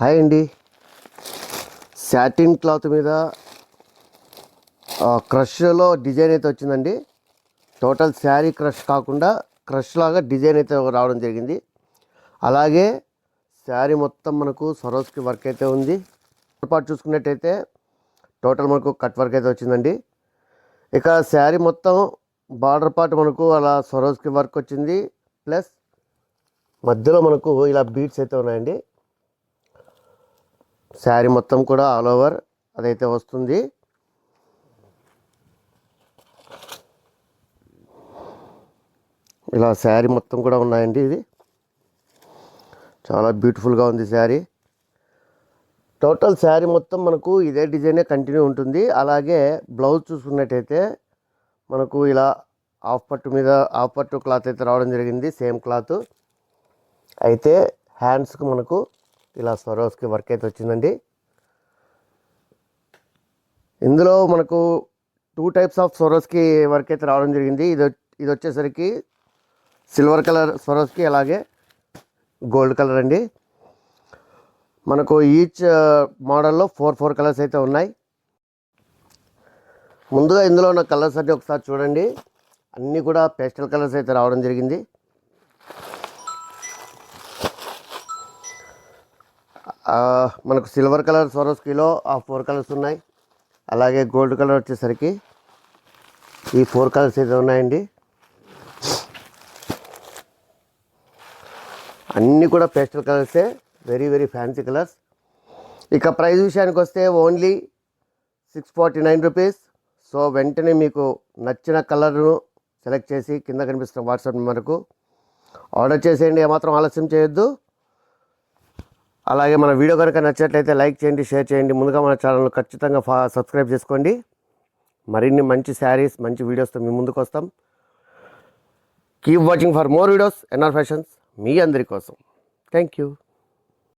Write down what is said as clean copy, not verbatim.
Hi అండి. Satin cloth మీద క్రష్లో design అయితే వచ్చిందండి. టోటల్ శారీ క్రష్ కాకుండా క్రష్ లాగా డిజైన్ అయితే రావడం జరిగింది. అలాగే శారీ మొత్తం మనకు సరోస్కి వర్క్ అయితే ఉంది. పాటు చూసుకున్నట్టయితే టోటల్ మనకు కట్ వర్క్ అయితే వచ్చిందండి. ఇక శారీ మొత్తం బార్డర్ పార్ట్ మనకు అలా సరోస్కి వర్క్ వచ్చింది. ప్లస్ మధ్యలో మనకు ఇలా బీడ్స్ అయితే ఉన్నాయండి. శారీ మొత్తం కూడా ఆల్ ఓవర్ అదైతే వస్తుంది. ఇలా శారీ మొత్తం కూడా ఉన్నాయండి. ఇది చాలా బ్యూటిఫుల్గా ఉంది శారీ. టోటల్ శారీ మొత్తం మనకు ఇదే డిజైనే కంటిన్యూ ఉంటుంది. అలాగే బ్లౌజ్ చూసుకున్నట్టయితే మనకు ఇలా హాఫ్ పట్టు క్లాత్ అయితే రావడం జరిగింది. సేమ్ క్లాత్ అయితే హ్యాండ్స్కి మనకు ఇలా సరోస్కి వర్క్ అయితే వచ్చిందండి. ఇందులో మనకు 2 టైప్స్ ఆఫ్ సరోస్కి వర్క్ అయితే రావడం జరిగింది. ఇది వచ్చేసరికి సిల్వర్ కలర్ సరోస్కి, అలాగే గోల్డ్ కలర్ అండి. మనకు ఈచ్ మోడల్లో 4 కలర్స్ అయితే ఉన్నాయి. ముందుగా ఇందులో ఉన్న కలర్స్ అన్నీ ఒకసారి చూడండి. అన్నీ కూడా పేస్టల్ కలర్స్ అయితే రావడం జరిగింది. మనకు సిల్వర్ కలర్ సరోస్కిలో 4 కలర్స్ ఉన్నాయి. అలాగే గోల్డ్ కలర్ వచ్చేసరికి ఈ 4 కలర్స్ అయితే ఉన్నాయండి. అన్నీ కూడా పేస్టల్ కలర్సే, వెరీ ఫ్యాన్సీ కలర్స్. ఇక ప్రైస్ విషయానికి వస్తే ఓన్లీ 649 రూపీస్. సో వెంటనే మీకు నచ్చిన కలర్ను సెలెక్ట్ చేసి కింద కనిపిస్తున్న వాట్సాప్ నెంబర్కు ఆర్డర్ చేసేయండి. ఏమాత్రం ఆలస్యం చేయొద్దు. అలాగే మన వీడియో కనుక నచ్చినట్లయితే లైక్ చేయండి, షేర్ చేయండి. ముందుగా మన ఛానల్ను ఖచ్చితంగా సబ్స్క్రైబ్ చేసుకోండి. మరిన్ని మంచి శారీస్, మంచి వీడియోస్తో మీ ముందుకు వస్తాం. Keep watching for more videos. NR fashions మీ అందరి కోసం. Thank you.